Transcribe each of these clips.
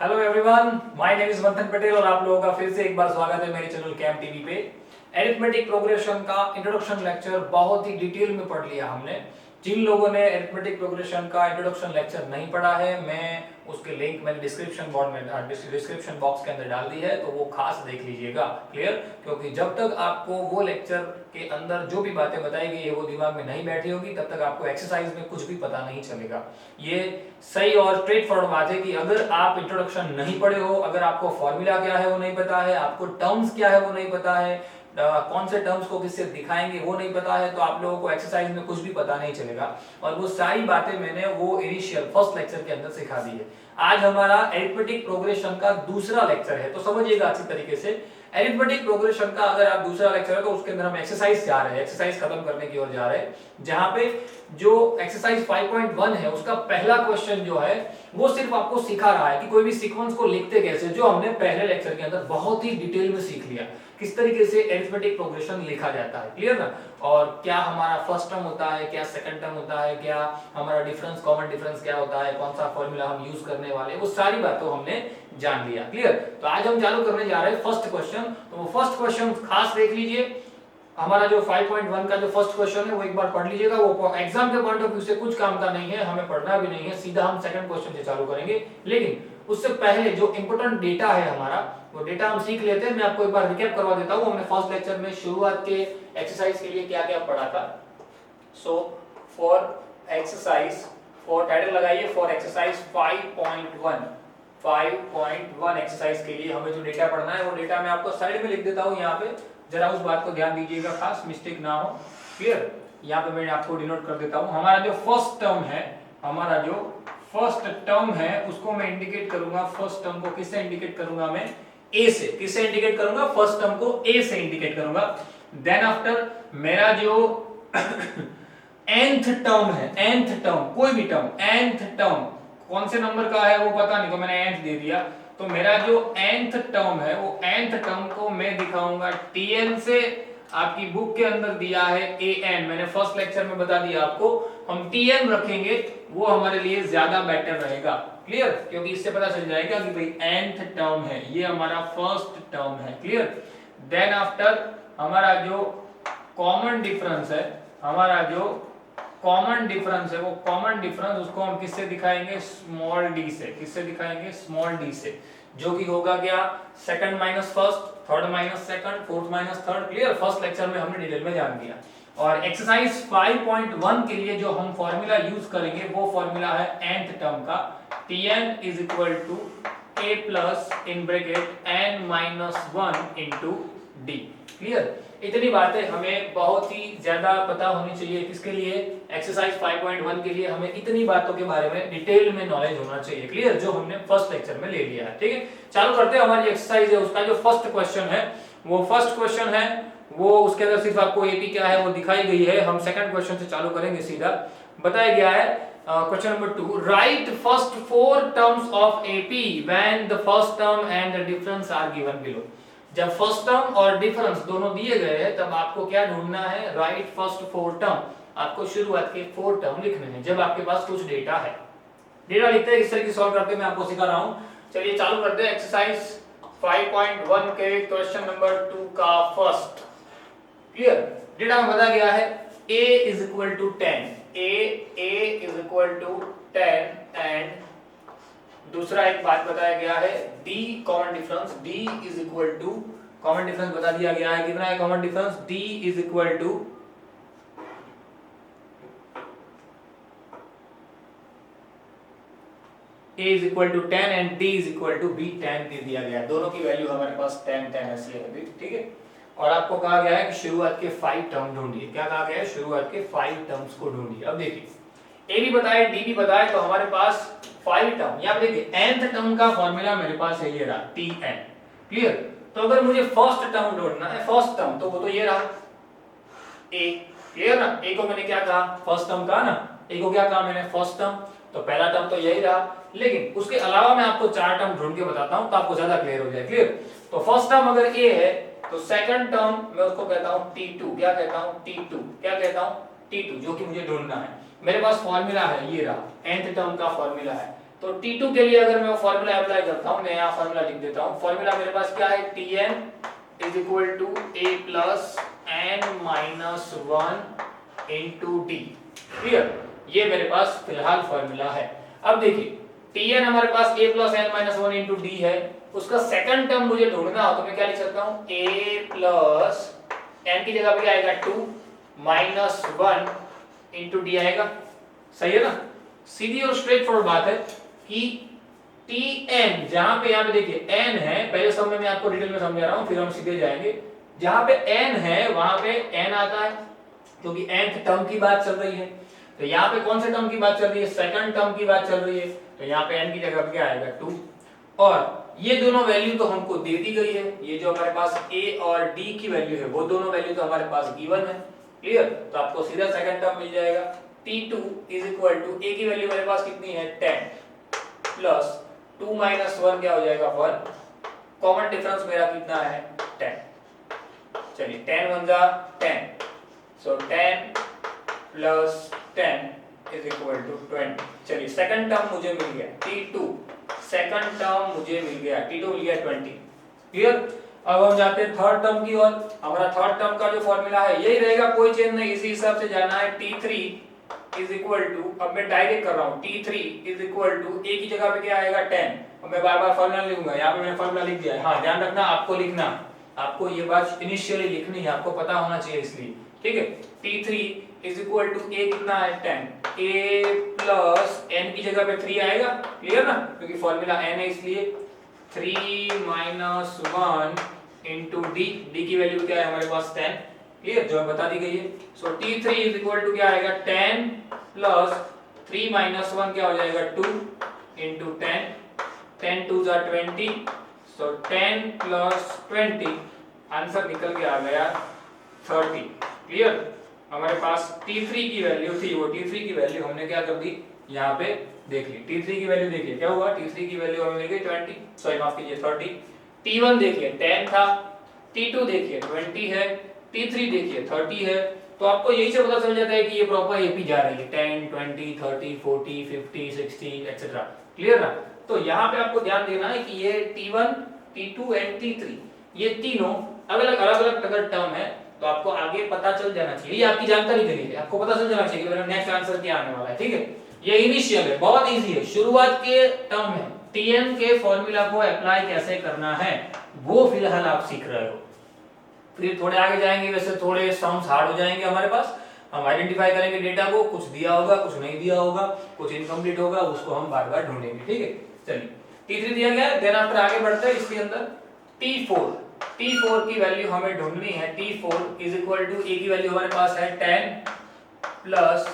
Hello everyone, my name is मंथन पटेल और आप लोगों का फिर से एक बार स्वागत है मेरे चैनल कैम टीवी पे। एरिथमेटिक प्रोग्रेशन का इंट्रोडक्शन लेक्चर बहुत ही डिटेल में पढ़ लिया हमने। जिन लोगों ने एरिथमेटिक प्रोग्रेशन का इंट्रोडक्शन लेक्चर नहीं पढ़ा है, मैं उसके लिंक मैंने डिस्क्रिप्शन बॉक्स के अंदर डाल दी है, तो वो खास देख लीजिएगा। क्लियर? क्योंकि जब तक आपको वो लेक्चर के अंदर जो भी बातें बताई गई है वो दिमाग में नहीं बैठी होगी, तब तक आपको एक्सरसाइज में कुछ भी पता नहीं चलेगा। ये सही और स्ट्रेट फॉरवर्ड बात है कि अगर आप इंट्रोडक्शन नहीं पढ़े हो, अगर आपको फॉर्मूला क्या है वो नहीं पता है, आपको टर्म्स क्या है वो नहीं पता है, कौन से टर्म्स को किससे दिखाएंगे वो नहीं पता है, तो आप लोगों को एक्सरसाइज में कुछ भी पता नहीं चलेगा। और वो सारी बातें मैंने वो इनिशियल फर्स्ट लेक्चर के अंदर सिखा दी है। आज हमारा एरिथमेटिक प्रोग्रेशन का दूसरा लेक्चर है, तो समझिएगा अच्छी तरीके से। एरिथमेटिक प्रोग्रेशन का अगर आप दूसरा लेक्चर है तो उसके अंदर हम एक्सरसाइज जा रहे हैं, एक्सरसाइज खत्म करने की ओर जा रहे हैं, जहां पे जो एक्सरसाइज 5.1 है उसका पहला क्वेश्चन जो है वो सिर्फ आपको सिखा रहा है कि कोई भी सीक्वेंस को लिखते कैसे, जो हमने पहले लेक्चर के अंदर बहुत ही डिटेल में सीख लिया किस तरीके से एरिथमेटिक प्रोग्रेशन लिखा जाता है। क्लियर ना? और क्या हमारा फर्स्ट टर्म होता है, क्या सेकंड टर्म होता है, क्या हमारा डिफरेंस, कॉमन डिफरेंस क्या होता है, कौन सा फॉर्मूला हम यूज करने वाले हैं, वो सारी बातें हमने जान लिया। क्लियर? तो आज हम चालू करने जा रहे हैं फर्स्ट क्वेश्चन। तो वो फर्स्ट क्वेश्चन खास देख लीजिए। हमारा जो 5.1 का जो फर्स्ट क्वेश्चन है वो एक बार पढ़ लीजिएगा। वो एग्जाम के पॉइंट ऑफ व्यू से कुछ काम का नहीं है, हमें पढ़ना भी नहीं है, सीधा हम सेकंड क्वेश्चन से चालू करेंगे। लेकिन उससे पहले जो इंपॉर्टेंट डेटा है हमारा, वो डेटा हम सीख लेते हैं। मैं आपको एक बार रिकैप करवा देता हूं। हमने फर्स्ट लेक्चर में शुरुआत के एक्सरसाइज के लिए क्या क्या पढ़ा था। So for exercise, for title लगाइए, फॉर एक्सरसाइज 5.1 एक्सरसाइज के लिए हमें जो डेटा पढ़ना है वो डेटा मैं आपको साइड में लिख देता हूं। यहाँ पे जरा उस बात को ध्यान दीजिएगा, खास मिस्टेक ना हो। क्लियर? यहाँ पे मैं आपको डिनोट कर देता हूं। हमारा जो फर्स्ट टर्म है, हमारा जो फर्स्ट टर्म है उसको मैं इंडिकेट करूंगा। फर्स्ट टर्म को किससे इंडिकेट करूंगा? मैं ए से। किससे इंडिकेट करूंगा? फर्स्ट टर्म को ए से इंडिकेट करूंगा। देन आफ्टर मेरा जो nth टर्म है, nth टर्म, कोई भी टर्म, nth टर्म कौन से नंबर का है वो पता नहीं, तो मैंने nth दे दिया। तो मेरा जो nth टर्म है वो nth टर्म को मैं दिखाऊंगा tn से। आपकी बुक के अंदर दिया है an, मैंने फर्स्ट लेक्चर में बता दिया आपको, हम tn रखेंगे, वो हमारे लिए ज्यादा बेटर रहेगा। क्लियर? क्योंकि इससे पता चल जाएगा कि भाई nth टर्म है, ये हमारा फर्स्ट टर्म है। क्लियर? देन आफ्टर हमारा जो कॉमन डिफरेंस है, हमारा जो कॉमन डिफरेंस है, वो कॉमन डिफरेंस उसको हम किससे दिखाएंगे? स्मॉल डी से। किससे दिखाएंगे? स्मॉल डी से, जो कि होगा क्या? Second minus first, third minus second, fourth minus third. Clear? First lecture में हमने डिटेल में जान दिया। और एक्सरसाइज 5.1 के लिए जो हम फॉर्मूला यूज करेंगे वो फॉर्मूला है nth टर्म का, Tn is equal to a plus in bracket n minus 1 into d। Clear? इतनी बातें हमें बहुत ही ज्यादा पता होनी चाहिए। किसके लिए? एक्सरसाइज 5.1 के लिए हमें इतनी बातों के बारे में डिटेल में नॉलेज होना चाहिए। क्लियर? जो हमने फर्स्ट लेक्चर में ले लिया है। ठीक है, चालू करते हैं। हमारी एक्सरसाइज है, उसका जो फर्स्ट क्वेश्चन है, वो फर्स्ट क्वेश्चन है वो उसके अंदर सिर्फ आपको एपी क्या है वो दिखाई गई है। हम सेकंड क्वेश्चन से चालू करेंगे सीधा। बताया गया है question number 2, write first 4 terms of AP when the first term and the difference are given below. जब फर्स्ट टर्म और डिफरेंस दोनों दिए गए हैं तब आपको क्या ढूंढना है? Write first 4 term. आपको शुरुआत के 4 टर्म लिखने हैं जब आपके पास कुछ डेटा है। डेटा लिखते हैं, इस तरह की सॉल्व करते हैं, मैं आपको सिखा रहा हूं। चलिए चालू करते हैं एक्सरसाइज 5.1 के क्वेश्चन नंबर 2 का फर्स्ट। क्लियर? डेटा में बताया गया है a is equal to 10, a is equal to 10 and दूसरा एक बात बताया गया है d common difference, d is equal to, common difference बता दिया गया है, कितना है common difference? d is equal to a is equal to 10 and d is equal to b 10 दे दिया गया है। दोनों की वैल्यू हमारे पास 10 10 ऐसी है अभी। ठीक है, और आपको कहा गया है कि शुरुआत के 5 टर्म ढूंढिए। क्या कहा गया है? शुरुआत के 5 टर्म्स को ढूंढिए। अब देखिए, a भी बताया, d भी बताया, तो हमारे पास 5 टर्म। यहाँ पे देखिए nth टर्म का फॉर्मूला मेरे पास है, ये रहा tn। क्लियर? तो अगर मुझे फर्स्ट टर्म ढूंढना है, फर्स्ट टर्म, तो वो तो ये रहा a। क्लियर ना? a को मैंने क्या कहा? फर्स्ट टर्म कहा ना। a को क्या कहा मैंने? First term. तो पहला टर्म तो यही रहा, लेकिन उसके अलावा मैं आपको 4 टर्म ढूंढ के बताता हूं तो आपको ज्यादा क्लियर हो जाए। क्लियर? तो फर्स्ट टर्म अगर a है तो सेकंड टर्म मैं उसको कहता हूं t2। क्या कहता हूं? t2। क्या कहता हूं? t2, जो कि मुझे ढूंढना है। मेरे पास फॉर्मूला है, ये रहा nth टर्म का फॉर्मूला है। तो T2 के लिए अगर मैं वो फॉर्मूला अप्लाई करता हूं, मैं यहाँ फॉर्मूला लिख देता हूं। फॉर्मूला मेरे पास क्या है, Tn is equal to a plus n minus 1 into D. Clear, ये मेरे पास फिलहाल फॉर्मूला है। अब देखिए Tn हमारे पास a plus n minus 1 into D है, उसका सेकंड टर्म मुझे ढूंढना हो तो मैं क्या लिख सकता हूँ, a प्लस n की जगह पे क्या आएगा 2 माइनस 1 इंटू डी आएगा। सही है ना, सीधी और स्ट्रेट फॉरवर्ड बात है कि Tn जहां पे, यहाँ पे देखिए n है, पहले सब में मैं आपको डिटेल में समझा रहा हूं, फिर हम सीधे जाएंगे। जहां पे n है वहां पे n आता है क्योंकि nth टर्म की बात चल रही है। तो यहाँ पे कौन से टर्म की बात चल रही है, सेकंड टर्म की बात चल रही है, तो यहाँ पे n की जगह पे क्या आएगा 2। और ये दोनों वैल्यू तो हमको दे दी गई है, ये जो हमारे पास a और d की वैल्यू है वो दोनों वैल्यू तो हमारे पास गिवन है। क्लियर, तो आपको सीधा सेकंड टर्म मिल जाएगा। T2 is equal to a की वैल्यू मेरे पास कितनी है 10 प्लस 2 माइनस 1 क्या हो जाएगा 1, कॉमन डिफरेंस मेरा कितना है 10। चलिए 10 1 जा 10, सो 10 प्लस 10 इज इक्वल टू 20। चलिए सेकंड टर्म मुझे मिल गया T2, सेकंड टर्म मुझे मिल गया T2 मिल गया 20। क्लियर, अब हम जाते हैं थर्ड टर्म की ओर। हमारा थर्ड टर्म का जो फॉर्मूला है यही रहेगा, कोई चेंज नहीं, इसी हिसाब से जाना है। T3 इज इक्वल टू, अब मैं डायरेक्ट कर रहा हूँ, T3 is equal to a की जगह पे क्या आएगा 10। अब मैं बार बार फॉर्मूला लिखूंगा, यहाँ पे मैंने फॉर्मूला लिख दिया है। हाँ ध्यान रखना, आपको लिखना, आपको ये बात इनिशियली लिखनी है, आपको पता होना चाहिए इसलिए। ठीक है, T3 is equal to a कितना है 10, a प्लस n की जगह पे 3 आएगा। क्लियर ना, क्योंकि फॉर्मूला n है इसलिए 3 माइनस 1 इंटू डी, डी की वैल्यू क्या है हमारे पास 10। क्लियर, जो बता दी गई है। सो T3 इज इक्वल टू क्या आएगा 10 प्लस 3 माइनस 1 क्या हो जाएगा 2 इंटू 10, 10 2 जा 20, सो 10 प्लस 20 आंसर निकल के आ गया 30। क्लियर, हमारे पास T3 की वैल्यू थी, वो T3 की वैल्यू हमने क्या कर दी, यहाँ पे देख ली। T3 की वैल्यू देखिए क्या हुआ, T3 की वैल्यू हमें मिल गई 20, सॉरी माफ कीजिए 30। T1 देखिए 10 था, T2 देखिए 20 है, T3 देखिए 30 है। तो आपको यही से पता चल जाता है कि ये प्रॉपर एपी जा रही है, 10 20 30 40 50 60 एक्सेट्रा। क्लियर ना, तो यहाँ पे आपको ध्यान देना है कि ये T1 T2 एंड T3 ये तीनों अलग अलग अगर टर्म है तो आपको आगे पता चल जाना चाहिए, ये आपकी जानकारी के लिए है, आपको पता चल जाना चाहिए कि मेरा नेक्स्ट आंसर क्या आने वाला है। ठीक है, ये इनिशियल है, बहुत इजी है, शुरुआत के टर्म है। Tn के फॉर्मूला को अप्लाई कैसे करना है वो फिलहाल आप सीख रहे हो, फिर थोड़े आगे जाएंगे वैसे थोड़े सम्स हार्ड हो जाएंगे हमारे पास, हम आइडेंटिफाई करेंगे डेटा को, कुछ दिया होगा कुछ नहीं दिया होगा, कुछ इनकम्प्लीट होगा, उसको हम बार बार ढूंढेंगे। ठीक है, चलिए T3 दिया गया है, देन आफ्टर आगे बढ़ते हैं। इसके अंदर T4 की वैल्यू हमें ढूंढनी है। T4 is equal to a की वैल्यू हमारे पास है 10 प्लस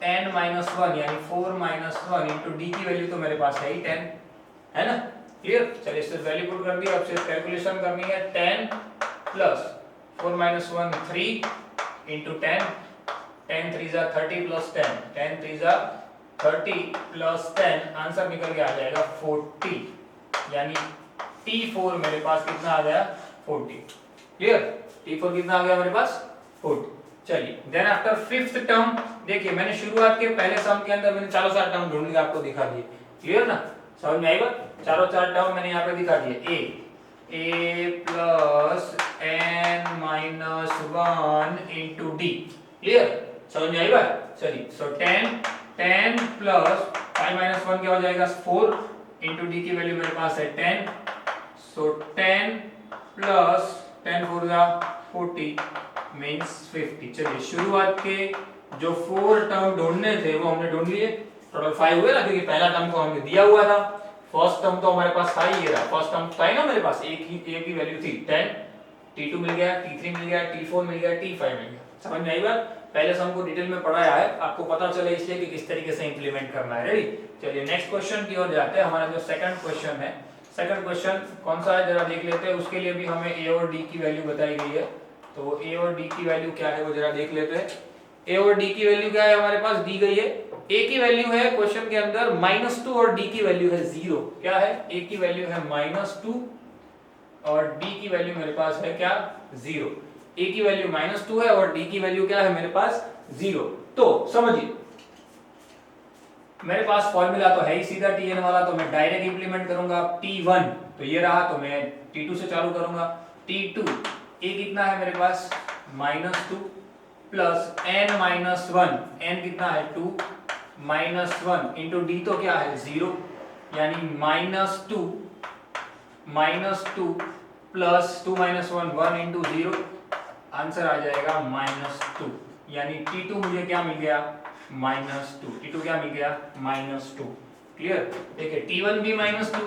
n माइनस 1 यानी 4 माइनस 1 इंटू डी की वैल्यू तो मेरे पास है ही 10, है ना। क्लियर, चलिए इससे वैल्यू पुट कर दी, अब सिर्फ कैलकुलेशन करनी है। 10 प्लस 4 माइनस 1 3 इंटू 10, 10 3 जा 30 प्लस 10, 10 3 जा 30 प्लस 10, आंसर निकल के आ जाएगा 40, यानी T4 मेरे पास कितना आ गया 40। क्लियर, T4 कितना आ गया मेरे पास 40। चलिए देन आफ्टर फिफ्थ टर्म, देखिए मैंने शुरुआत के पहले सम के अंदर मैंने चारों चार टर्म ढूंढ के आपको दिखा दिए। क्लियर ना, समझ में आएगा, चारों चार टर्म मैंने यहाँ पे दिखा दिए। a plus n minus 1 into D. Clear, समझ में आएगा। चलिए सो 10 प्लस 5 माइनस 1 क्या हो जाएगा 4 इंटू डी की वैल्यू मेरे पास है 10, सो 10 प्लस 10 4 जा 40 मींस 50। चलिए शुरुआत के जो 4 टर्म ढूंढने थे वो हमने ढूंढ लिए, टोटल 5 हुए ना, क्योंकि पहला टर्म को हमने दिया हुआ था। फर्स्ट टर्म तो हमारे पास था ही, ये रहा फर्स्ट टर्म था ही ना मेरे पास, एक ही वैल्यू थी 10, T2 मिल गया, T3 मिल गया, T4 मिल गया, T5 मिल गया। समझ में आई बात, पहले सम को डिटेल में पढ़ाया है, आपको पता चले इसलिए कि किस तरीके से इंप्लीमेंट करना है। रेडी, चलिए नेक्स्ट क्वेश्चन की ओर जाते हैं। हमारा जो सेकंड क्वेश्चन है, सेकंड क्वेश्चन कौन सा है जरा देख लेते हैं। उसके लिए भी हमें a और d की वैल्यू बताई गई है, तो a और d की वैल्यू क्या है वो जरा देख लेते हैं। a और d की वैल्यू क्या है हमारे पास दी गई है, a की वैल्यू है क्वेश्चन के अंदर -2 और d की वैल्यू है 0। क्या है, a की वैल्यू है -2 और d की वैल्यू मेरे पास है क्या 0। a की वैल्यू -2 है और d की वैल्यू क्या है मेरे पास 0। तो समझिए मेरे पास फॉर्मूला तो है ही सीधा Tn वाला, तो मैं डायरेक्ट इंप्लीमेंट करूंगा। T1 तो ये रहा, तो मैं T2 से चालू करूंगा। T2 ये कितना है मेरे पास -2 प्लस n-1, n कितना है 2 -1 इंटू डी तो क्या है 0, यानी -2 प्लस 2 -1 1 इंटू 0, आंसर आ जाएगा -2, यानी T2 मुझे क्या मिल गया -2, T2 क्या मिल गया -2। क्लियर? देखिए T1 भी -2,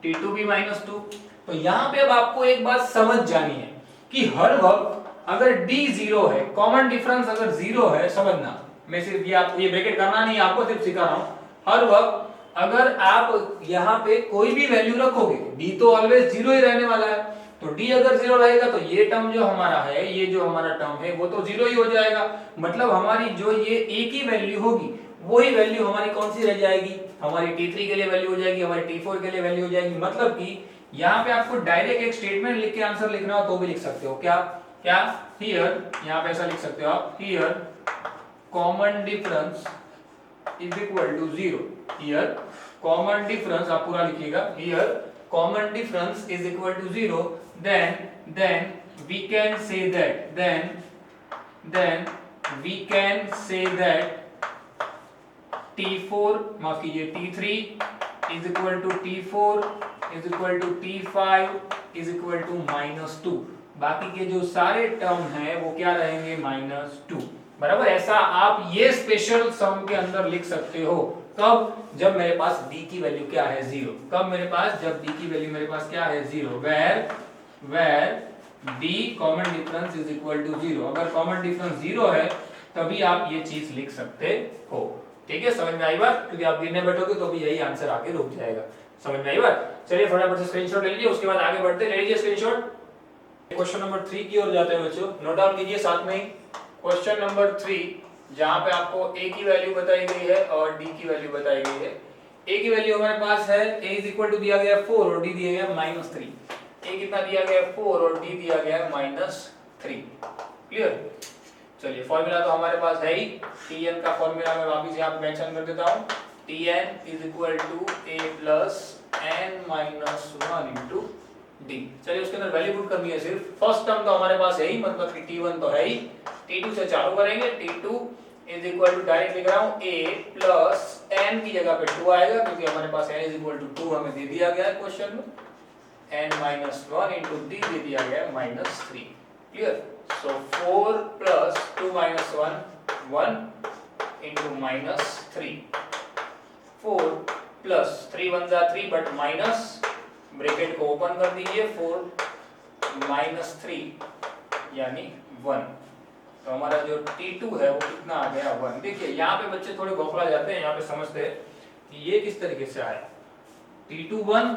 T2 भी -2। तो यहाँ पे अब आपको एक बात समझ जानी है कि हर वक्त अगर D 0 है, कॉमन डिफरेंस अगर 0 है, समझना, मैं सिर्फ ये आपको ये ब्रैकेट करना नहीं, आपको सिर्फ सिखा रहा हूँ। हर वक्त अगर आप यहाँ पे कोई भी वैल्यू रखोगे, D तो ऑलवेज 0 ही रहने वाला है, तो D अगर 0 रहेगा तो ये टर्म जो हमारा है, ये जो हमारा टर्म है वो तो 0 ही हो जाएगा। मतलब हमारी जो ये A की वैल्यू होगी वही वैल्यू हमारी कौन सी रह जाएगी, हमारी T3 के लिए वैल्यू हो जाएगी, हमारी T4 के लिए वैल्यू हो जाएगी। मतलब कि यहाँ पे आपको डायरेक्ट एक स्टेटमेंट लिख के आंसर लिखना हो तो भी लिख सकते हो। क्या क्या हियर, यहाँ पे ऐसा लिख सकते हो आप, here common difference is equal to 0। Here common difference आप पूरा लिखिएगा, here common difference is equal to 0, then we can say that then we can say that T4 माफ कीजिए T3 is equal to T4 is equal to T5 is equal to -2। बाकी के जो सारे term हैं वो क्या रहेंगे -2। बराबर, ऐसा आप ये स्पेशल सम के अंदर लिख सकते हो। कब? जब मेरे पास D की वैल्यू क्या है 0। कब मेरे पास? जब D की वैल्यू मेरे पास क्या है 0, where D common difference is equal to 0। अगर कॉमन डिफरेंस 0 है तभी आप ये चीज लिख सकते हो। ठीक है, समझ में आई बात? क्योंकि आप गिनने बैठोगे तो भी यही आंसर आके रुक जाएगा। समझ में आई बात? चलिए फटाफट से स्क्रीनशॉट ले लीजिए, उसके बाद आगे बढ़ते हैं। ले लीजिए स्क्रीनशॉट। क्वेश्चन नंबर 3 की ओर जाते हैं बच्चों, नोट डाउन कीजिए साथ में ही। क्वेश्चन नंबर 3 जहां पे आपको A की वैल्यू बताई गई है और D की वैल्यू बताई गई है। A की वैल्यू हमारे पास है, A इज इक्वल टू दिया गया 4 और D दिया गया -3। A कितना दिया गया 4 और D दिया गया -3। क्लियर? चलिए फॉर्मूला तो हमारे पास है ही, Tn का फॉर्मूला मैं वापस यहाँ पे मेंशन कर देता हूँ। Tn is equal to A plus n-1 into D। चलिए उसके अंदर वैल्यू पुट करनी है सिर्फ। फर्स्ट टर्म तो हमारे पास है ही, मतलब कि T1 तो है ही। T2 से चालू करेंगे, T2 is equal to direct लिख रहा हूँ A प्लस n की जगह पे 2 आएगा, क्योंकि हमारे पास n इज इक्वल टू 2 हमें दे दिया गया है क्वेश्चन में। n-1 इंटू D दे दिया गया है -3। Clear? So 4 plus 2 minus 1 1 into -3। 4 plus 3 1 जा 3 but minus, ब्रैकेट को ओपन कर दीजिए, 4 minus 3 यानी 1। तो हमारा जो T2 है वो कितना आ गया 1। देखिए यहाँ पे बच्चे थोड़े घोखला जाते हैं, यहाँ पे समझते हैं कि ये किस तरीके से आया। T2 1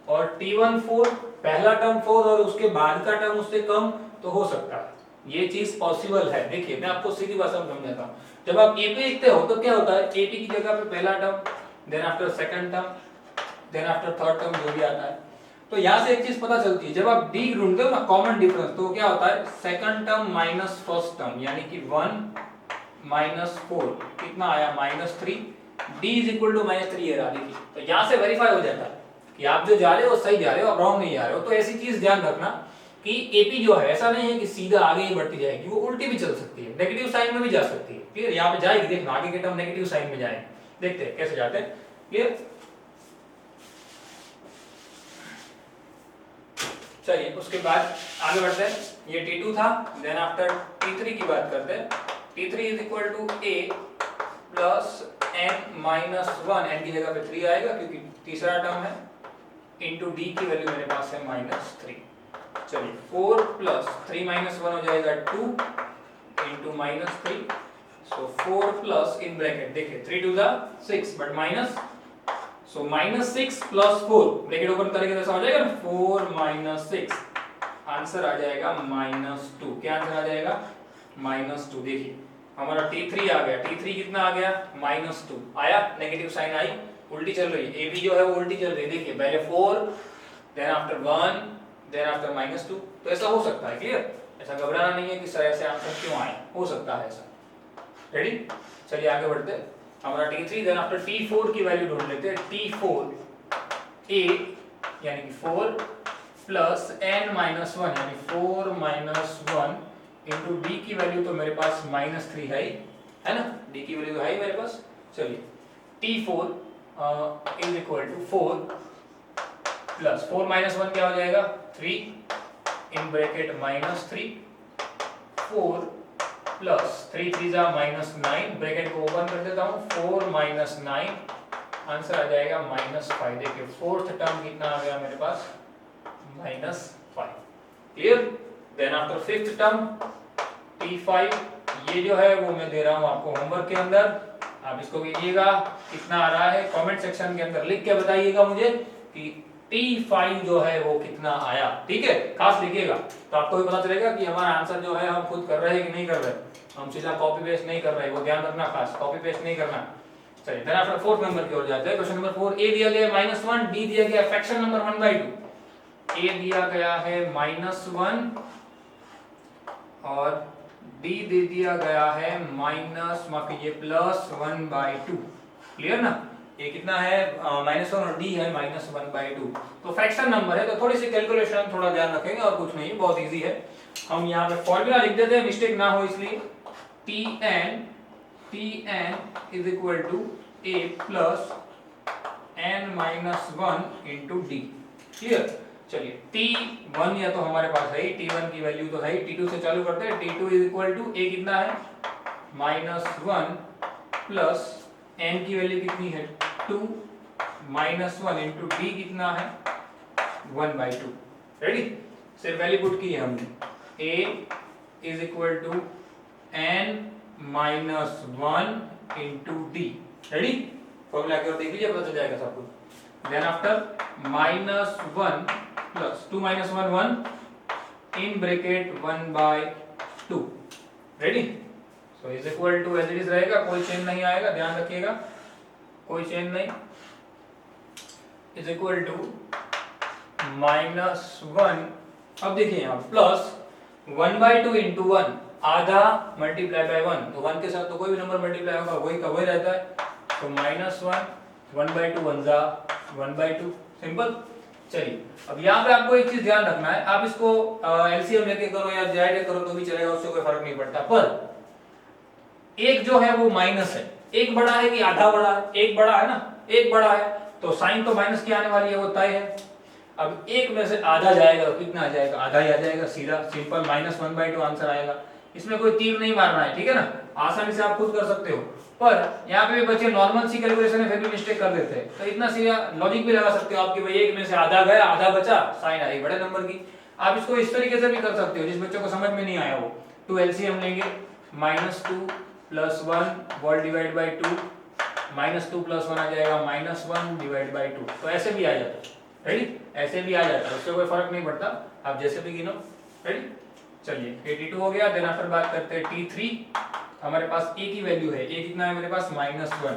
और T1 4, पहला टर्म 4 और उसके बाद का टर्म उससे कम तो हो सकता है, ये चीज पॉसिबल है। देखिए मैं आपको सीधी भाषा में समझाता हूँ। जब आप एपी लिखते हो तो क्या होता है, एपी की जगह पे पहला term, then after second term, then after third term जो भी आता है। तो यहाँ से एक चीज पता चलती है, जब आप डी ढूंढते हो ना कॉमन डिफरेंस, तो क्या होता है second term minus first term, यानी कि 1 - 4 कितना आया -3। डी इज इक्वल टू -3 ये रहा। देखिए तो यहाँ से वेरीफाई हो जाता है कि आप जो जा रहे हो सही जा रहे हो, आप रॉन्ग नहीं जा रहे हो। तो ऐसी चीज ध्यान रखना कि एपी जो है ऐसा नहीं है कि सीधा आगे ही बढ़ती जाएगी, वो उल्टी भी चल सकती है, नेगेटिव साइन में भी जा सकती है। क्लियर? यहाँ पे जाएगी, देखना आगे के टर्म नेगेटिव साइन में जाए, देखते हैं कैसे जाते हैं। क्लियर? चलिए उसके बाद आगे बढ़ते हैं। ये T2 था, देन आफ्टर T3 की बात करते हैं। T3 is equal to A plus n-1, n की जगह पे 3 आएगा क्योंकि तीसरा टर्म है, इंटू D की वैल्यू मेरे पास है -3। चलिए 4 प्लस 3 - 1 हो जाएगा 2 into -3। So 4 plus in bracket, देखिए 3 2 6 but minus, so -6 plus 4 bracket open करेंगे तो ऐसा हो जाएगा 4 - 6, आंसर आ जाएगा -2। क्या आंसर आ जाएगा -2। देखिए हमारा T3 आ गया, T3 कितना आ गया -2 आया, नेगेटिव साइन आई, उल्टी चल रही है। AB जो है वो उल्टी चल रही है। देखिए पहले 4, देन आफ्टर 1, देन आफ्टर -2। तो ऐसा हो सकता है। क्लियर? ऐसा घबराना नहीं है कि सर ऐसे आंसर क्यों आए, हो सकता है ऐसा। रेडी? चलिए आगे बढ़ते हैं। हमारा T3, देन आफ्टर T4 की वैल्यू ढूंढ लेते हैं। T4 A यानी कि 4 प्लस n माइनस 1 यानी 4 माइनस 1 इंटू डी की वैल्यू तो मेरे पास -3 है ना, डी की वैल्यू तो है ही मेरे पास। चलिए T4 is equal to 4 plus 4 minus 1 क्या हो जाएगा 3 इन ब्रैकेट -3 4 प्लस 3 3 जा -9 ब्रैकेट को ओपन कर देता हूँ 4 माइनस 9 आंसर आ जाएगा -5। देखिए फोर्थ टर्म कितना आ गया मेरे पास -5। Clear. Then after fifth term T5 ये जो है वो मैं दे रहा हूँ आपको होमवर्क के अंदर, आप इसको कीजिएगा। कितना आ रहा है कमेंट सेक्शन के अंदर लिख के बताइएगा मुझे कि T5 जो है वो कितना आया, ठीक है, खास लिखिएगा तो आपको भी पता चलेगा कि हमारा आंसर जो है हम खुद कर रहे हैं कि नहीं कर रहे, हम सीधा कॉपी पेस्ट नहीं कर रहे, वो ध्यान रखना खास, कॉपी पेस्ट नहीं करना। चलिए देन आफ्टर फोर्थ नंबर की ओर जाते हैं। क्वेश्चन नंबर 4 ए दिया गया है -1, डी दिया गया है फ्रैक्शन नंबर 1/2। ए दिया गया है -1 और डी दे दिया गया है माफ कीजिए +1/2। क्लियर ना, ये कितना है -1 और डी है -1/2। तो फ्रैक्शन नंबर है तो थोड़ी सी कैलकुलेशन थोड़ा ध्यान रखेंगे और कुछ नहीं, बहुत इजी है। हम यहाँ पे फॉर्मूला लिख देते हैं मिस्टेक ना हो इसलिए। Tn is equal to a plus n-1 into D. Clear. चलिए T1 या तो हमारे पास है ही, T1 की वैल्यू तो है ही, T2 से चालू करते हैं। T2 is equal to a कितना है -1 प्लस n की वैल्यू कितनी है 2 -1 इंटू डी कितना है 1/2। रेडी, सिर्फ वैल्यू पुट की है हमने। a is equal to n -1 into D. Ready, formula की ओर देख लीजिए, पता चल जाएगा सब कुछ। देन आफ्टर -1 प्लस 2 -1 1 in bracket 1/2। Ready, so is equal to as it is रहेगा, कोई चेंज नहीं आएगा, ध्यान रखिएगा, कोई चेंज नहीं। इज इक्वल टू -1, अब देखिए यहाँ प्लस 1/2 इंटू 1 आधा मल्टीप्लाई बाय 1, तो 1 के साथ तो कोई भी नंबर मल्टीप्लाई होगा वही का वही रहता है, तो -1 1/2 1 जा 1/2, सिंपल। चलिए अब यहाँ पे आपको एक चीज ध्यान रखना है, आप इसको एलसीएम लेके करो या डायरेक्ट करो तो भी चलेगा, उससे कोई फर्क नहीं पड़ता, पर एक जो है वो माइनस है, एक बड़ा है कि आधा बड़ा है, एक बड़ा है ना, एक बड़ा है तो साइन तो माइनस की आने वाली है, वो तय है। अब एक में से आधा जाएगा तो कितना आ जाएगा, आधा ही आ जाएगा, सीधा सिंपल -1/2 आंसर आएगा। इसमें कोई तीर नहीं मारना है, ठीक है ना, आसानी से आप खुद कर सकते हो। पर यहाँ पे भी बच्चे नॉर्मल सी कैलकुलेशन है फिर भी मिस्टेक कर देते हैं, तो इतना सीधा लॉजिक भी लगा सकते हो आप कि भाई एक में से आधा गया आधा बचा, साइन आई बड़े नंबर की। आप इसको इस तरीके से भी कर सकते हो, जिस बच्चों को समझ में नहीं आया वो, 2 एलसीएम लेंगे, -2 + 1 होल डिवाइड बाय 2, -2 + 1 आ जाएगा -1 डिवाइड बाय 2, तो ऐसे भी आ जाता है। रेडी, ऐसे भी आ जाता है, उससे कोई फर्क नहीं पड़ता, आप जैसे भी गिनो। रेडी, चलिए T2 हो गया। देन आफ्टर बात करते हैं T3, हमारे पास a की वैल्यू है, a कितना है मेरे पास -1,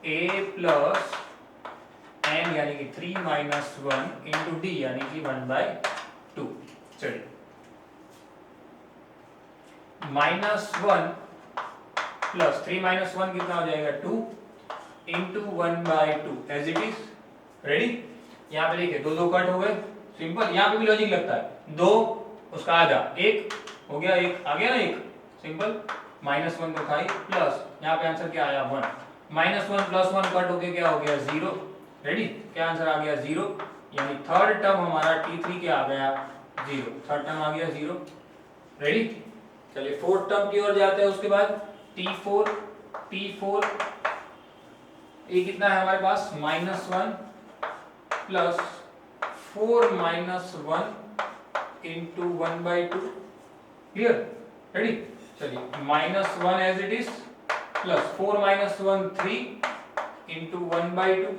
a प्लस n यानी कि 3 -1 इंटू d यानी कि 1/2। चलिए -1 प्लस 3 -1 कितना हो जाएगा 2 into 1/2 as it is. Ready, यहाँ पे लिखे 2 2 कट हो गए, सिंपल। यहाँ पे भी लॉजिक लगता है, 2 उसका आधा 1 हो गया, 1 आ गया ना, 1 सिंपल, -1 तो था ही, प्लस यहाँ पे आंसर क्या आया 1, -1 + 1 कट होके क्या हो गया 0। रेडी, क्या आंसर आ गया 0, यानी थर्ड टर्म हमारा T3 क्या आ गया 0, थर्ड टर्म आ गया 0। रेडी, चलिए फोर्थ टर्म की ओर जाते हैं। उसके बाद T4 ये कितना है हमारे पास -1 प्लस 4 -1 इंटू 1/2। क्लियर, रेडी, चलिए -1 as it is plus 4 -1 3 into 1/2।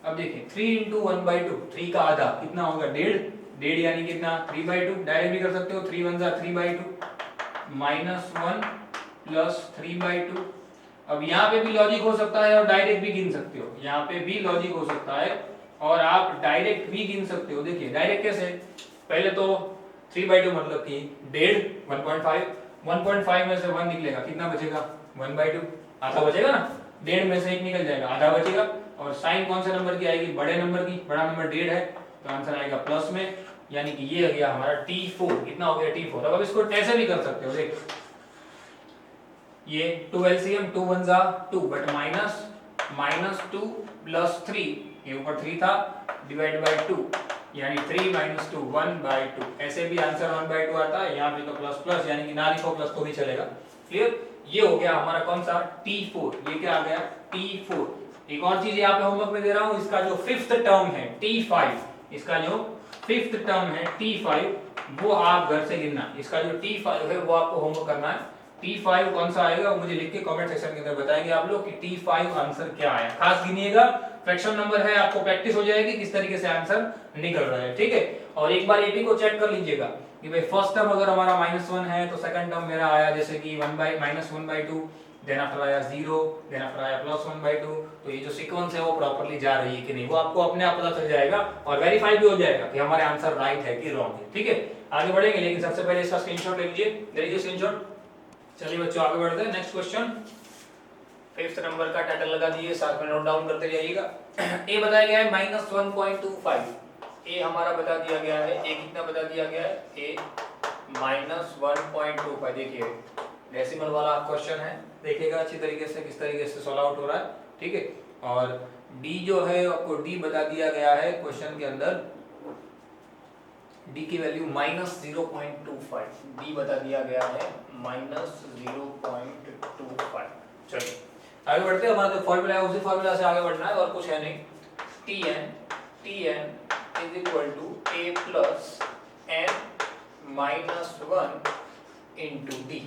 अब देखिए 3 इंटू 1/2, 3 का आधा कितना होगा 1.5 यानी कितना 3/2, डायरेक्ट भी कर सकते हो, 3 1 जा 3/2, -1 प्लस 3/2। अब यहाँ पे भी लॉजिक हो सकता है और डायरेक्ट भी गिन सकते हो, यहाँ पे भी लॉजिक हो सकता है और आप डायरेक्ट भी गिन सकते हो। देखिए डायरेक्ट कैसे, पहले तो 3/2 मतलब कि 1.5 में से 1 निकलेगा, कितना बचेगा 1/2, आधा बचेगा ना, 1.5 में से 1 निकल जाएगा, आधा बचेगा। और साइन कौन से नंबर की आएगी, बड़े नंबर की, बड़ा नंबर 1.5 है तो आंसर आएगा प्लस में, यानी कि ये हो गया हमारा T4। कितना हो गया T4। अब इसको ऐसे भी कर सकते हो, देख ये 2 LCM 2 1 जा 2 बट माइनस 2 प्लस 3, ये ऊपर 3 था, डिवाइड बाय 2 यानी 3 माइनस 2 1/2। ऐसे भी आंसर 1/2 आता है, यहाँ पे तो प्लस प्लस यानी कि ना लिखो प्लस तो भी चलेगा। क्लियर, ये हो गया हमारा कौन सा T4। ये क्या आ गया T4। एक और चीज यहाँ पे होमवर्क में दे रहा हूँ, इसका जो 5th टर्म है T5, इसका जो 5th टर्म है T5 वो आप घर से गिनना। इसका जो T5 है वो आपको होमवर्क करना है। T5 कौन सा आएगा वो मुझे लिख के कमेंट सेक्शन के अंदर बताएंगे आप लोग कि T5 आंसर क्या आया। खास गिनिएगा, फ्रैक्शन नंबर है, आपको प्रैक्टिस हो जाएगी किस तरीके से आंसर निकल रहा है। ठीक है, और एक बार ये भी को चेक कर लीजिएगा कि भाई फर्स्ट टर्म अगर हमारा -1 है तो सेकंड टर्म मेरा आया जैसे कि -1/2, देन आफ्टर आया 0, देन आफ्टर आया +1/2। तो ये जो सीक्वेंस है वो प्रॉपर्ली जा रही है कि नहीं वो आपको अपने आप पता चल जाएगा और वेरीफाई भी हो जाएगा कि हमारे आंसर राइट है कि रॉन्ग है। ठीक है, आगे बढ़ेंगे, लेकिन सबसे पहले इसका स्क्रीनशॉट ले लीजिए, ले लीजिए स्क्रीनशॉट। चलिए बच्चों आगे बढ़ते हैं, नेक्स्ट क्वेश्चन। 5th नंबर का टाइटल लगा दिए, साथ में नोट डाउन करते जाइएगा। ए बताया गया है -1.25, ए हमारा बता दिया गया है, ए कितना बता दिया गया है, ए -1.25। देखिए डेसिमल वाला क्वेश्चन है, देखिएगा अच्छी तरीके से किस तरीके से सॉल्व आउट हो रहा है। ठीक है, और डी जो है आपको डी बता दिया गया है क्वेश्चन के अंदर, डी की वैल्यू -0.25, डी बता दिया गया है -0.25। चलिए आगे बढ़ते हैं, हमारा जो फॉर्मूला है उसी फॉर्मूला से आगे बढ़ना है और कुछ है नहीं। Tn is equal to a plus n minus 1 into D.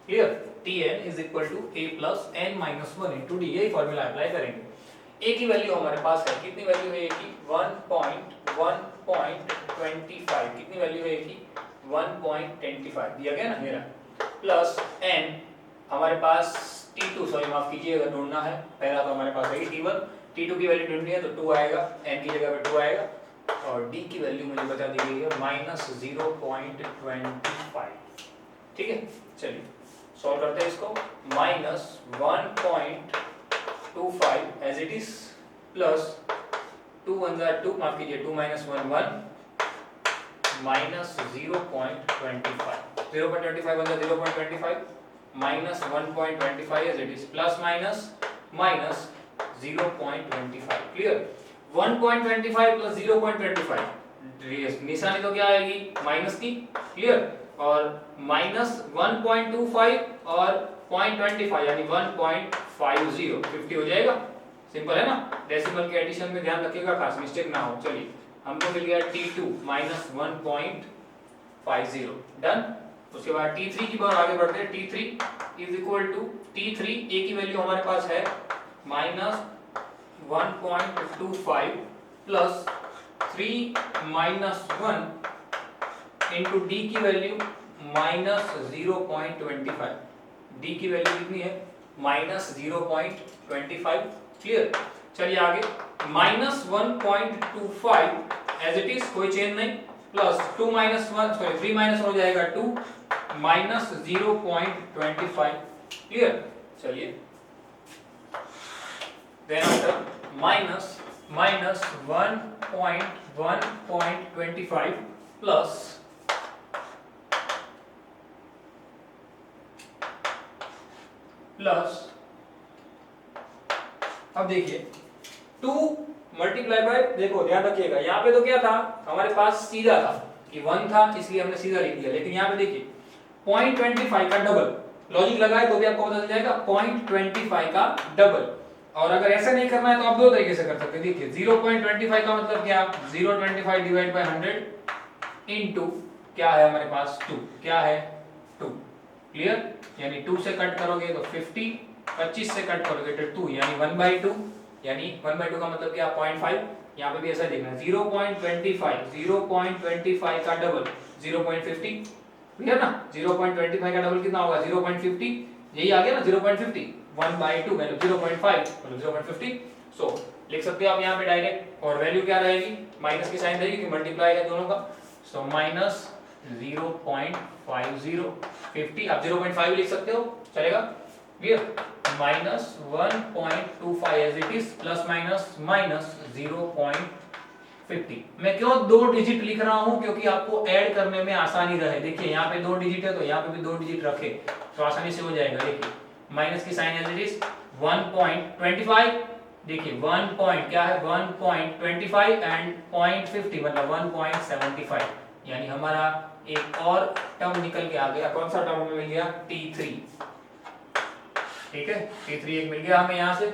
Clear, Tn is equal to a plus n minus 1 into D, यही फॉर्मूला अप्लाई करेंगे। a की वैल्यू हमारे पास है, कितनी वैल्यू है a की 1.25, कितनी वैल्यू है a की 1.25 दिया गया ना मेरा, प्लस n हमारे पास T2, सॉरी माफ कीजिएगा ढूंढना है, पहला तो हमारे पास है T1, T2 की वैल्यू ढूंढनी है तो 2 आएगा, n की जगह पे 2 आएगा, और d की वैल्यू मुझे बता दी गई है -0.25। ठीक है, चलिए सॉल्व करते हैं इसको। -1.25 एज इट इज प्लस 2 1 जा 2, माफ कीजिए 2 - 1 1 -0.25, 0.25 1 जा 0.25 -1.25 as it is plus minus 0.25। Clear, 1.25 plus 0.25 निशानी तो क्या आएगी माइनस की। क्लियर, और -1.25 और 0.25 यानी 1.50, 50 हो जाएगा। सिंपल है ना, डेसिमल के एडिशन में ध्यान रखिएगा, खास मिस्टेक ना हो। चलिए हमको मिल गया T2 -1.50, डन। उसके बाद T3 की बार आगे बढ़ते हैं। T3 is equal to T3, ए की वैल्यू हमारे पास है -1.25 प्लस 3 माइनस 1 इंटू डी की वैल्यू -0.25, डी की वैल्यू कितनी है -0.25। क्लियर, चलिए आगे -1.25 एज इट इज, कोई चेंज नहीं, प्लस 2 - 1 सॉरी 3 - हो जाएगा 2 -0.25। क्लियर, चलिए देन आफ्टर -1.25 प्लस अब देखिए 2 मल्टीप्लाई बाय, देखो ध्यान रखिएगा यहाँ पे तो क्या था हमारे पास सीधा था कि 1 था इसलिए हमने सीधा लिख दिया, लेकिन यहाँ पे देखिए 0.25 का डबल, लॉजिक लगाए तो भी आपको पता चल जाएगा 0.25 का डबल। और अगर ऐसा नहीं करना है तो आप दो तरीके से कर सकते हैं। देखिए 0.25 का मतलब क्या, 0.25 डिवाइड बाय 100 इनटू क्या है हमारे पास 2, क्या है 2। क्लियर, यानी 2 से कट करोगे तो 50, 25 से कट करोगे तो 2 यानी 1/2, यानी 1/2 का मतलब क्या 0.5। यहाँ पे भी ऐसा देखना 0.25 का डबल 0.50। क्लियर ना, 0.25 का डबल कितना होगा 0.50, यही आ गया ना 0.50, 1/2 मतलब 0.5 मतलब 0.50। सो लिख सकते हो आप यहाँ पे डायरेक्ट, और वैल्यू क्या रहेगी माइनस की साइन रहेगी कि मल्टीप्लाई है दोनों का। सो -0.50, आप 0.5 लिख सकते हो, चलेगा। Clear, minus 1.25 as it is plus minus minus 0.50। मैं क्यों 2 डिजिट लिख रहा हूं, क्योंकि आपको ऐड करने में आसानी रहे। देखिए यहाँ पे 2 डिजिट है तो यहाँ पे भी 2 डिजिट रखे तो आसानी से हो जाएगा। देखिए माइनस की साइन एज इट इज 1.25, देखिए 1 पॉइंट क्या है 1.25 एंड 0.50 मतलब 1.75, यानी हमारा एक और टर्म निकल के आ गया। कौन सा टर्म हमें मिल गया? T3। ठीक है, T3 एक मिल गया हमें यहाँ से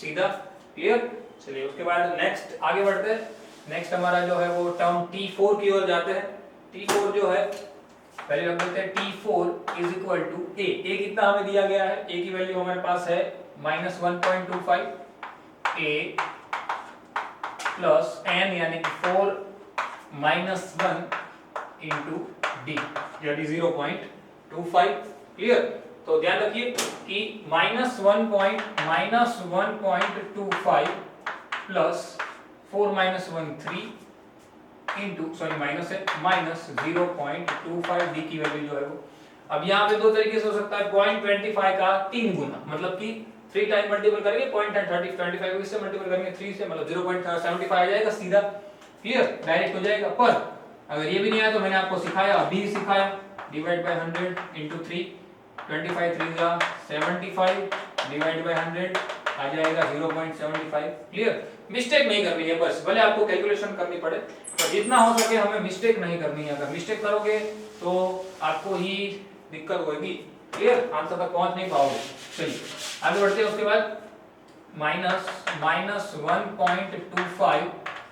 सीधा। क्लियर? चलिए उसके बाद नेक्स्ट आगे बढ़ते हैं। नेक्स्ट हमारा जो है वो टर्म T4 की ओर जाते हैं। T4 जो है पहले रख देते हैं T4 is equal to A। A कितना हमें दिया गया है? A की वैल्यू हमारे पास है माइनस 1.25 A प्लस n यानी कि 4 माइनस 1 इंटू डी यानी 0.25। क्लियर? तो ध्यान रखिए कि minus 1.25 plus 4 minus 1 3 into sorry minus है माइनस 0.25 डी की वैल्यू जो है वो। अब यहाँ पे दो तरीके से हो सकता है, 0.25 का 3 गुना मतलब कि 3 टाइम मल्टीपल करेंगे 0.25 को इससे मल्टीपल करेंगे 3 से मतलब 0.75 आ जाएगा सीधा। क्लियर? डायरेक्ट हो जाएगा। पर अगर ये भी नहीं आया तो मैंने आपको सिखाया, अभी सिखाया, डिवाइड बाय 100 इंटू 3, 25 3 जा 75 डिवाइड बाय 100 आ जाएगा 0.75। क्लियर? मिस्टेक नहीं करनी है बस, भले आपको कैलकुलेशन करनी पड़े पर जितना हो सके हमें मिस्टेक नहीं करनी है। अगर मिस्टेक करोगे तो आपको ही दिक्कत होगी। क्लियर? आंसर तक पहुंच नहीं पाओगे। चलिए आगे बढ़ते हैं। उसके बाद माइनस 1.25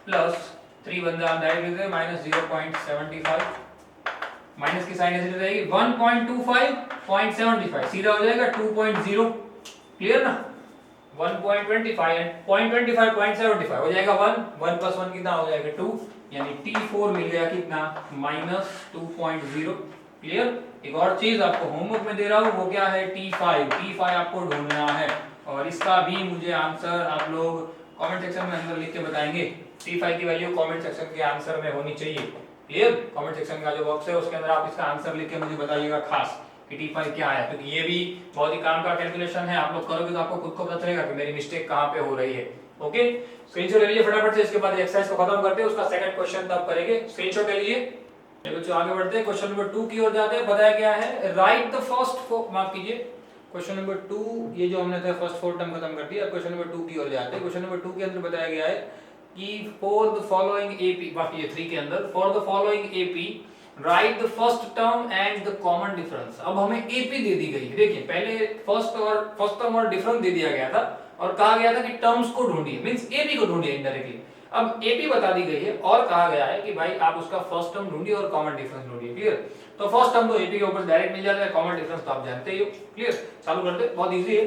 प्लस 3 बन जाए डायरेक्ट लिखते हैं माइनस 0.75। माइनस की साइन ऐसे हो जाएगी 1.25 0.75 सीधा हो जाएगा 2.0। क्लियर ना? 1.25 एंड 0.25 0.75 हो जाएगा 1 प्लस 1 कितना हो जाएगा 2, यानी T4 मिल गया कितना माइनस 2.0। क्लियर? एक और चीज आपको होमवर्क में दे रहा हूं वो क्या है T5 आपको ढूंढना है और इसका भी मुझे आंसर आप लोग कमेंट सेक्शन में अंदर लिख के बताएंगे। T5 की वैल्यू कमेंट सेक्शन के आंसर में होनी चाहिए। क्लियर? कमेंट सेक्शन का जो बॉक्स है उसके अंदर आप इसका आंसर लिख के मुझे बताइएगा खास कि T5 क्या है, क्योंकि ये भी बहुत ही काम का कैलकुलेशन है। आप लोग करोगे तो आपको खुद को पता चलेगा कि मेरी मिस्टेक कहां पे हो रही है। ओके, स्क्रीनशॉट ले लीजिए फटाफट से। इसके बाद एक्सरसाइज को खत्म करते हैं, उसका सेकंड क्वेश्चन तब करेंगे। स्क्रीनशॉट ले लीजिए। बच्चों आगे बढ़ते हैं, क्वेश्चन नंबर 2 की ओर जाते हैं। बताया गया है राइट द फर्स्ट माफ कीजिए, क्वेश्चन नंबर 2 ये जो हमने था फर्स्ट 4 टर्म खत्म कर दिया। क्वेश्चन नंबर 2 की ओर जाते हैं। क्वेश्चन नंबर 2 के अंदर बताया गया है कि फॉर द फॉलोइंग एपी, बाकी ये 3 के अंदर for the following AP right the first term and the common difference. अब हमें एपी दे दी गई है। देखिए पहले फर्स्ट टर्म और डिफरेंस दे दिया गया था और कहा गया था कि टर्म्स को ढूंढिए, मींस एपी को ढूंढिए इनडायरेक्टली। अब एपी बता दी गई है और कहा गया है कि भाई आप उसका फर्स्ट टर्म ढूंढिए और कॉमन डिफरेंस ढूंढिए। क्लियर? तो फर्स्ट टर्म तो एपी के ऊपर डायरेक्ट मिल जाता है, कॉमन डिफरेंस तो आप जानते ही हो। क्लियर? चालू करते हैं, बहुत इजी है।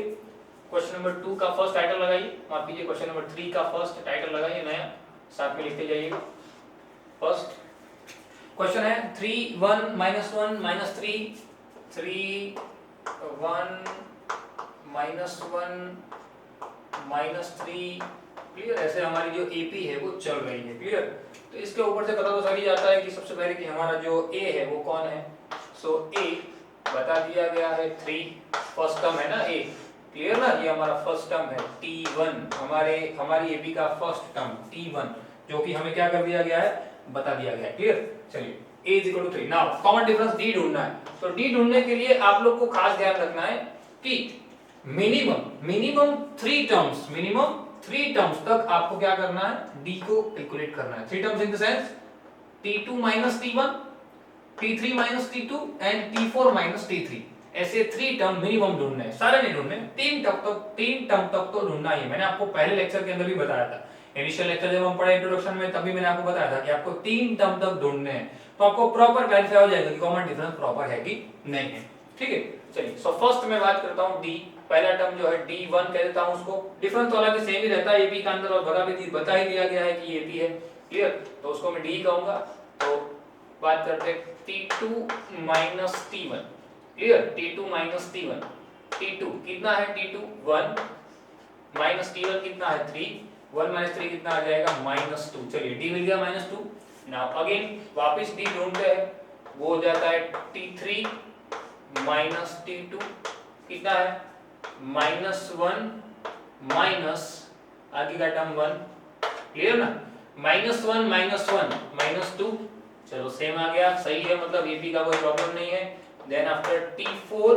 क्वेश्चन नंबर 2 का फर्स्ट टाइटल लगाइए, माफ कीजिए क्वेश्चन नंबर 3 का फर्स्ट टाइटल लगाइए नया, साथ में लिखते जाइएगा। फर्स्ट क्वेश्चन है 3 1 -1 -3 3 1 -1 -3। क्लियर? ऐसे हमारी जो एपी है वो चल रही है। क्लियर? तो इसके ऊपर से पता तो चल ही जाता है कि सबसे पहले कि हमारा जो ए है वो कौन है। सो ए बता दिया गया है 3, फर्स्ट टर्म है ना ए। क्लियर ना? ये हमारा फर्स्ट टर्म है T1, हमारी एपी का फर्स्ट टर्म T1 जो कि हमें क्या कर दिया गया है बता दिया गया है। क्लियर? चलिए a is equal to 3। Now common difference d ढूंढना है। तो d ढूंढने के लिए आप लोग को खास ध्यान रखना है कि मिनिमम 3 टर्म्स तक आपको क्या करना है d को कैलकुलेट करना है। 3 terms in the sense T2 T1 T3 T2 and T4 T3। ऐसे 3 टर्म मिनिमम ढूंढने हैं, सारे नहीं ढूंढने, 3 टर्म तक तो ढूंढना ही है। मैंने आपको पहले लेक्चर के अंदर भी बताया था, इनिशियल लेक्चर जब हम पढ़े इंट्रोडक्शन में तभी मैंने आपको बताया था कि आपको 3 टर्म तक ढूंढने हैं, तो आपको प्रॉपर क्लैरिफाई हो जाएगा कि कॉमन डिफरेंस प्रॉपर है कि नहीं है। ठीक है? चलिए सो फर्स्ट मैं बात करता हूं डी, पहला टर्म जो है D1 कह देता हूं उसको। डिफरेंस तो हालांकि सेम ही रहता है एपी के अंदर और बता ही दिया गया है कि एपी है। क्लियर? तो उसको मैं डी कहूंगा। तो बात करते हैं T2 T1। Clear? T2 T1 T2 कितना है T2 1 माइनस T1 कितना है 3 1 माइनस 3 कितना आ जाएगा -2। चलिए d मिल गया -2। नाउ अगेन वापस d ढूंढते हैं, वो हो जाता है T3 T2 कितना है -1 माइनस आगे का टर्म 1, क्लियर ना, -1 -2, चलो सेम आ गया, सही है, मतलब ए बी का कोई प्रॉब्लम नहीं है। Then after T4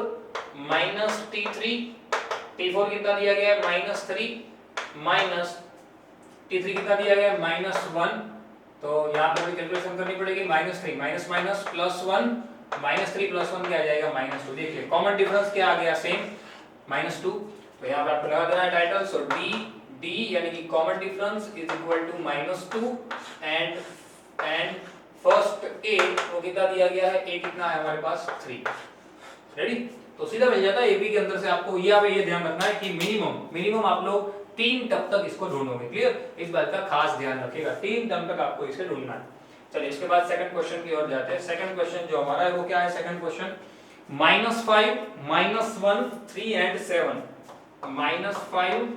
minus T3, T4 कितना दिया गया है -3 माइनस T3 कितना दिया गया है -1, तो यहाँ पर भी कैलकुलेशन करनी पड़ेगी, -3 माइनस माइनस +1 -3 +1 क्या आ जाएगा -2। देखिए कॉमन डिफरेंस क्या आ गया, सेम -2, तो यहाँ पे आपको लगा देना है टाइटल। सो डी यानी कि common difference is equal to -2 and first A वो कितना दिया गया है, ए कितना है हमारे पास 3, रेडी, तो सीधा मिल जाता है। एबी के अंदर से आपको यहाँ पे ये ध्यान रखना है कि मिनिमम आप लोग 3 टर्म तक इसको ढूंढोगे, क्लियर, इस बात का खास ध्यान रखिएगा, 3 टर्म तक आपको इसे ढूंढना है। चलिए इसके बाद सेकंड क्वेश्चन की ओर जाते हैं। सेकंड क्वेश्चन जो हमारा है वो क्या है, सेकंड क्वेश्चन -5 -1 3 एंड 7, -5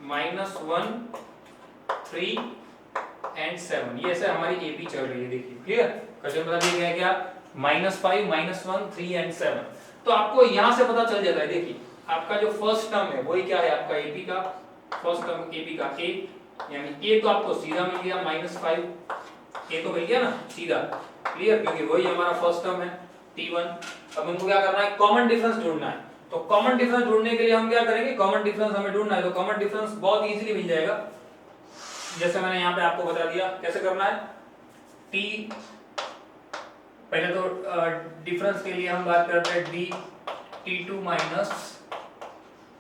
-1 3 एंड 7, ये से हमारी एपी चल रही है, देखिए क्लियर, क्वेश्चन बता दिया गया है क्या, -5 -1 3 एंड 7, तो आपको यहां से पता चल जाता है। देखिए आपका जो फर्स्ट टर्म है वही क्या है, आपका एपी का फर्स्ट टर्म, एपी का ए, यानी ए तो आपको सीधा मिल गया -5, ए तो मिल गया ना सीधा, क्लियर, क्योंकि वही हमारा फर्स्ट टर्म है T1। अब हमको क्या करना है, कॉमन डिफरेंस ढूंढना है, तो कॉमन डिफरेंस ढूंढने के लिए हम क्या करेंगे, कॉमन डिफरेंस हमें ढूंढना है, तो कॉमन डिफरेंस बहुत इजीली मिल जाएगा, जैसे मैंने यहाँ पे आपको बता दिया कैसे करना है। T पहले तो डिफरेंस के लिए हम बात करते हैं डी T2 माइनस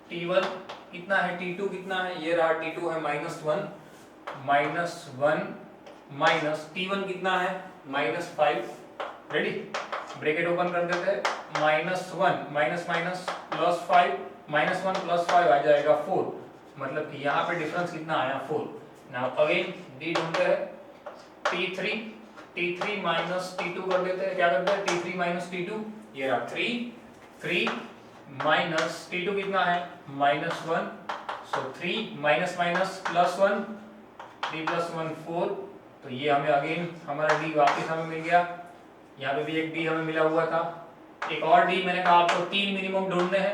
T1 कितना है, T2 कितना है, ये रहा T2 है -1 माइनस T1 कितना है -5, रेडी, ब्रैकेट ओपन कर देते हैं, -1 माइनस माइनस +5 -1 +5 आ जाएगा 4, मतलब कि यहाँ पे डिफरेंस कितना आया 4। नाउ अगेन डी ढूंढते हैं, T3 माइनस T2 कर देते हैं, क्या करते हैं T3 माइनस T2, ये रहा 3 माइनस T2 कितना है -1, सो 3 माइनस माइनस +1 3 + 1 4, तो ये हमें अगेन हमारा डी वापस हमें मिल गया, यहाँ पे भी एक डी हमें मिला हुआ था, एक और डी, मैंने कहा आपको 3 मिनिमम ढूंढने हैं।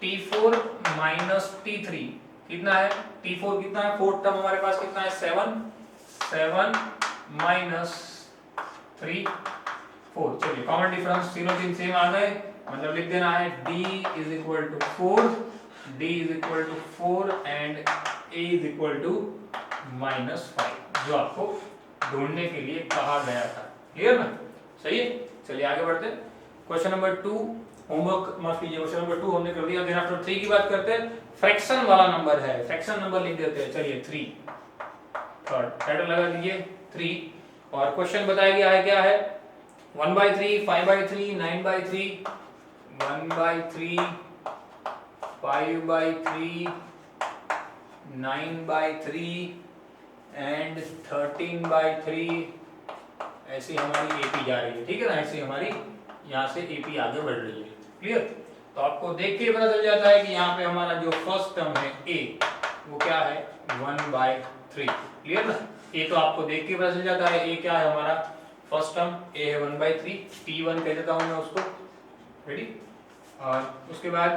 T4 माइनस T3 कितना है, T4 कितना है, फोर्थ टर्म हमारे पास कितना है 7 माइनस 3 4, चलिए कॉमन डिफरेंस तीनों तीन सेम आ गए, मतलब लिख देना है D is equal to 4 and A is equal to -5, जो आपको ढूंढने के लिए कहा गया था, क्लियर ना, सही है। चलिए आगे बढ़ते हैं, क्वेश्चन नंबर 2 होमवर्क माफ कीजिए, क्वेश्चन नंबर 2 हमने कर दिया। देन आफ्टर 3 की बात करते हैं, फ्रैक्शन वाला नंबर है, फ्रैक्शन नंबर लिख देते हैं, चलिए 3, थर्ड टाइटल लगा दीजिए 3, और क्वेश्चन बताया गया है क्या है, 1/3 5/3 9/3 1/3 5/3 9/3 एंड 13/3, ऐसी हमारी एपी जा रही है, ठीक है ना, ऐसी हमारी यहाँ से एपी आगे बढ़ रही है, क्लियर। तो आपको देख के पता चल जाता है कि यहाँ पे हमारा जो फर्स्ट टर्म है ए वो क्या है 1/3, क्लियर ना, ए तो आपको देख के पता चल जाता है, ए क्या है हमारा फर्स्ट टर्म, ए है 1/3, T1 कह देता हूँ मैं उसको, रेडी, और उसके बाद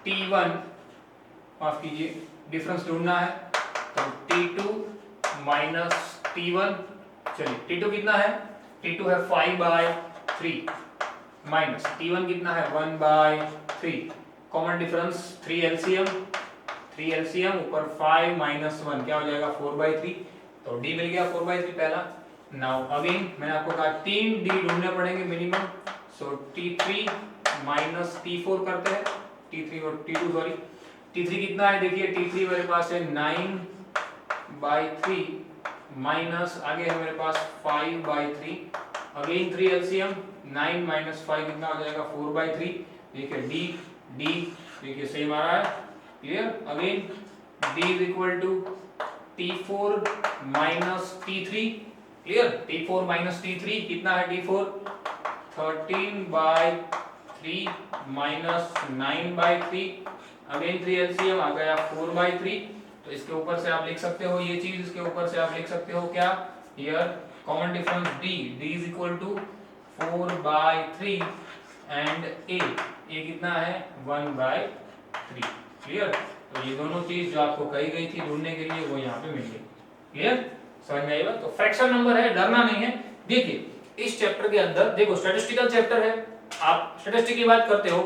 T1 माफ कीजिए डिफरेंस ढूंढना है, तो T2 माइनस T1, चलिए T2 कितना है, T2 है 5/3 माइनस T1 कितना है 1/3, कॉमन डिफरेंस 3 LCM ऊपर 5 - 1 क्या हो जाएगा 4/3, तो D मिल गया 4/3 पहला। नाउ अगेन मैंने आपको कहा 3 D ढूंढने पड़ेंगे मिनिमम, सो T3 माइनस T4 करते हैं, T3 और T2 सॉरी, T3 कितना है, देखिए T3 मेरे पास है 9/3 माइनस आगे है मेरे पास 5/3, अगेन 3 LCM 9 - 5 कितना हो जाएगा 4/3, देखिए D देखिए सेम आ रहा है, clear. Again D is equal to T4 minus T3, clear, T4 minus T3 कितना है T4 13/3 माइनस 9/3, अगेन 3 LCM आ गया 4/3, तो इसके ऊपर से आप लिख सकते हो ये चीज, इसके ऊपर से आप लिख सकते हो क्या, here common difference D is equal to 4/3 and A ये कितना है 1/3। क्लियर? तो ये दोनों चीज जो आपको कही गई थी ढूंढने के लिए वो यहाँ पे मिल गई। क्लियर? समझ में आई बात? तो फ्रैक्शन नंबर है, डरना नहीं है। देखिए इस चैप्टर के अंदर देखो स्टैटिस्टिकल चैप्टर है, आप स्टैटिस्टिक की बात करते हो,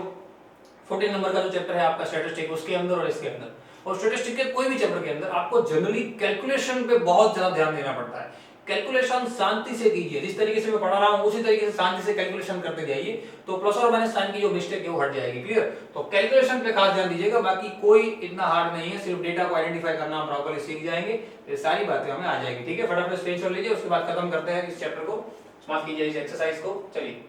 14 नंबर का जो चैप्टर है आपका स्टैटिस्टिक, उसके अंदर और इसके अंदर, और स्टैटिस्टिक के कोई भी चैप्टर के अंदर आपको जनरली कैलकुलेशन पे बहुत ज्यादा ध्यान देना पड़ता है। कैलकुलेशन शांति से कीजिए, जिस तरीके से मैं पढ़ा रहा हूं उसी तरीके से शांति से कैलकुलेशन करते जाइए, तो प्लस और माइनस साइन की जो मिस्टेक है वो हट जाएगी। क्लियर? तो कैलकुलेशन पे खास ध्यान दीजिएगा, बाकी कोई इतना हार्ड नहीं है, सिर्फ डेटा को आइडेंटिफाई करना प्रॉपर्ली सीख जाएंगे, ये सारी बातें हमें आ जाएगी। ठीक है, फटाफट स्क्रीनशॉट लीजिए, उसके बाद खत्म करते हैं इस चैप्टर को, समाप्त कीजिए इस एक्सरसाइज को। चलिए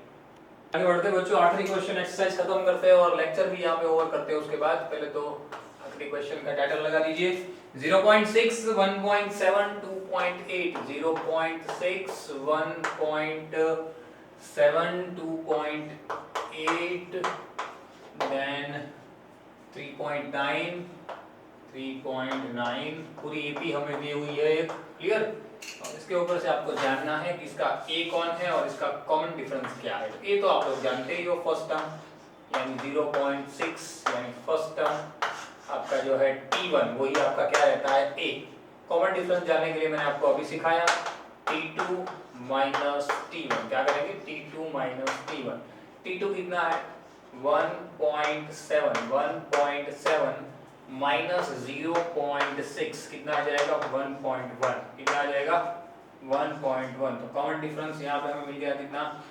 आगे बढ़ते हैं बच्चों, आखिरी क्वेश्चन एक्सरसाइज खत्म करते हैं और लेक्चर भी यहाँ पे ओवर करते हैं। उसके बाद पहले तो आखिरी क्वेश्चन का टाइटल लगा दीजिए 0.6 1.7 2.8 0.6 1.7 2.8 then 3.9 3.9 पूरी एपी हमें दी हुई है। क्लियर? और इसके ऊपर से आपको जानना है कि इसका ए कौन है और इसका कॉमन डिफरेंस क्या है। तो ए तो आप लोग जानते ही हो, फर्स्ट टर्म यानी 0.6 यानी फर्स्ट टर्म आपका जो है T1 वही आपका क्या रहता है ए। कॉमन डिफरेंस जानने के लिए मैंने आपको अभी सिखाया T2 माइनस T1, क्या करेंगे T2 माइनस T1। T2 कितना है 1.7 माइनस 0.6 कितना आ जाएगा 1.1, कितना आ जाएगा 1.1। तो कॉमन डिफरेंस यहाँ पे हमें मिल गया कितना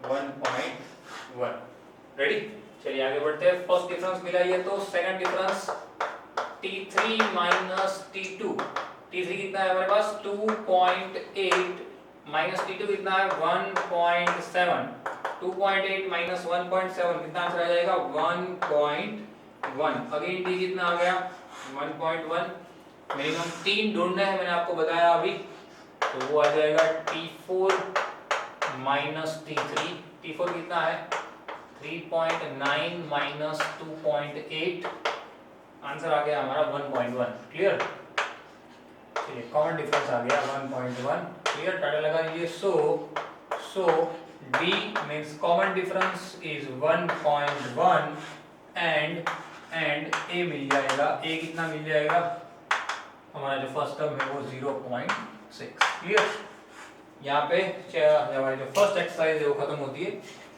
1.1। रेडी? चलिए आगे बढ़ते हैं। फर्स्ट डिफरेंस मिला ये, तो second difference T3 minus T2। T3 कितना है हमारे पास 2.8 माइनस T2 कितना है 1.7। 2.8 माइनस 1.7 कितना आंसर आ जाएगा 1.1। अगेन T कितना आ गया 1.1। मिनिमम 3 ढूंढना है, मैंने आपको बताया अभी, तो वो आ जाएगा T4 माइनस T3। T4 कितना है 3.9 माइनस 2.8, आंसर आ गया हमारा 1.1। क्लियर? चलिए कॉमन डिफरेंस आ गया 1.1। क्लियर? टाइटल लगा दीजिए सो D means common difference is 1.1 and A मिल जाएगा, A कितना मिल जाएगा हमारा जो फर्स्ट टर्म है वो 0.6। क्लियर? यहाँ पे हमारी जो फर्स्ट एक्सरसाइज है वो खत्म होती है।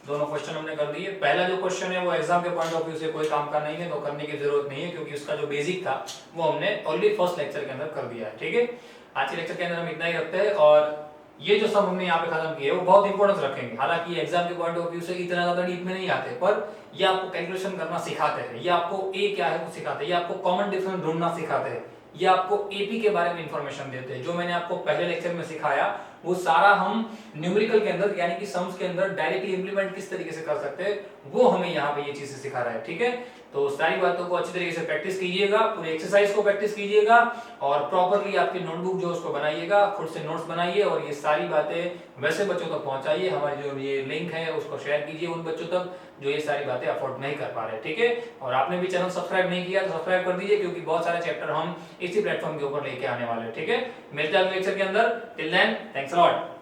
दोनों क्वेश्चन हमने कर दिए। पहला जो क्वेश्चन है वो एग्जाम के पॉइंट ऑफ व्यू से कोई काम का नहीं है, तो करने की जरूरत नहीं है, क्योंकि उसका जो बेसिक था वो हमने ऑलरेडी फर्स्ट लेक्चर के अंदर कर दिया है। ठीक है, आज के लेक्चर के अंदर हम इतना ही रखते हैं, और ये जो सब हमने यहाँ पे खत्म किए वो बहुत इंपॉर्टेंस रखेंगे। हालांकि एग्जाम के पॉइंट ऑफ व्यू से इतना ज्यादा डीप में नहीं आते, पर ये आपको कैलकुलेशन करना सिखाते हैं, ये आपको ए क्या है वो सिखाते हैं, ये आपको कॉमन डिफरेंस ढूंढना सिखाते हैं, ये आपको एपी के बारे में इंफॉर्मेशन देते हैं। जो मैंने आपको पहले लेक्चर में सिखाया वो सारा हम न्यूमेरिकल के अंदर यानी कि सम्स के अंदर डायरेक्टली इंप्लीमेंट किस तरीके से कर सकते हैं वो हमें यहाँ पे ये चीजें सिखा रहा है। ठीक है, तो सारी बातों को अच्छी तरीके से प्रैक्टिस कीजिएगा, पूरी एक्सरसाइज को प्रैक्टिस कीजिएगा, और प्रॉपर्ली आपकी नोटबुक जो उसको बनाइएगा, खुद से नोट्स बनाइए, और ये सारी बातें वैसे बच्चों तक पहुंचाइए। हमारी जो ये लिंक है उसको शेयर कीजिए उन बच्चों तक जो ये सारी बातें अफोर्ड नहीं कर पा रहे। ठीक है, और आपने भी चैनल सब्सक्राइब नहीं किया तो सब्सक्राइब कर दीजिए, क्योंकि बहुत सारे चैप्टर हम इसी प्लेटफॉर्म के ऊपर लेके आने वाले हैं। ठीक है, मिलते हैं अगले लेक्चर के अंदर। Till then thanks a lot.